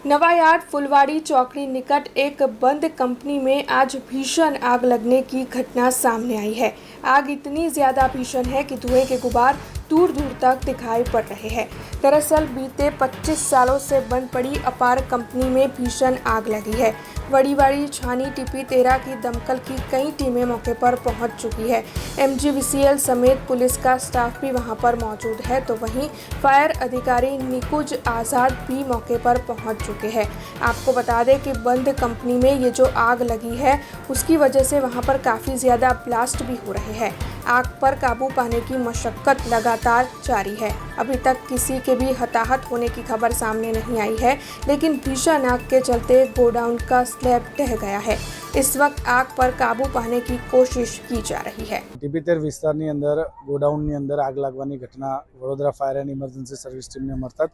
नवायार्ड फुलवाड़ी चौकड़ी निकट एक बंद कंपनी में आज भीषण आग लगने की घटना सामने आई है। आग इतनी ज्यादा भीषण है कि धुएं के गुबार दूर दूर तक दिखाई पड़ रहे हैं। दरअसल बीते 25 सालों से बंद पड़ी अपार कंपनी में भीषण आग लगी है। बड़ी छानी टीपी 13 की दमकल की कई टीमें मौके पर पहुंच चुकी है। MGVCL समेत पुलिस का स्टाफ भी वहां पर मौजूद है, तो वहीं फायर अधिकारी निकुंज आज़ाद भी मौके पर पहुंच चुके हैं। आपको बता दें कि बंद कंपनी में ये जो आग लगी है उसकी वजह से वहां पर काफ़ी ज़्यादा ब्लास्ट भी हो रहे हैं। आग पर काबू पाने की मशक्कत लगातार जारी है। अभी तक किसी के भी हताहत होने की खबर सामने नहीं आई है, लेकिन भीषण आग के चलते गोडाउन का स्लैब ढह गया है। इस वक्त आग पर काबू पाने की कोशिश की जा रही है। ટીપી13 વિસ્તારની અંદર ગોડાઉનની અંદર આગ લાગવાની ઘટના Vadodara fire and emergency service ટીમને મળતા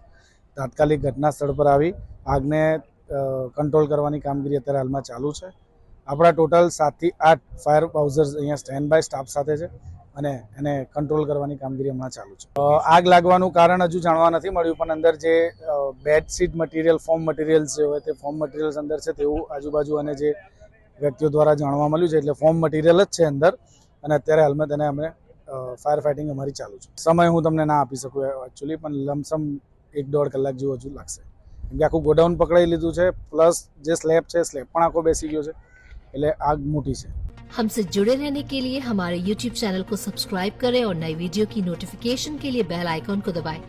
તાત્કાલિક ઘટના સ્થળ પર આવી આગને કંટ્રોલ કરવાની કામગીરી અત્યારે હાલમાં ચાલુ છે। આપણા ટોટલ 7 થી 8 ફાયર હાઉસર્સ અહીંયા સ્ટેન્ડ બાય સ્ટાફ સાથે છે અને એને કંટ્રોલ કરવાની કામગીરી હમણાં ચાલુ છે। આગ લાગવાનું કારણ હજુ જાણવા નથી મળ્યું, પણ અંદર જે બેડશીટ મટીરિયલ, ફોર્મ મટીરિયલ્સ જે હોય તે ફોર્મ મટીરિયલ્સ અંદર છે તેવું આજુબાજુ અને જે વ્યક્તિઓ દ્વારા જાણવા મળ્યું છે। એટલે ફોર્મ મટીરિયલ જ છે અંદર અને અત્યારે હાલમાં તેને અમે ફાયર ફાઇટિંગ અમારી ચાલુ છે। સમય હું તમને ના આપી શકું એકચ્યુઅલી, પણ લમસમ 1-1.5 કલાક જેવું હજુ લાગશે, કેમ કે આખું ગોડાઉન પકડાઈ લીધું છે, પ્લસ જે સ્લેબ છે સ્લેબ પણ આખો બેસી ગયો છે, એટલે આગ મોટી છે। हमसे जुड़े रहने के लिए हमारे YouTube चैनल को सब्सक्राइब करें और नई वीडियो की नोटिफिकेशन के लिए बेल आइकॉन को दबाएं।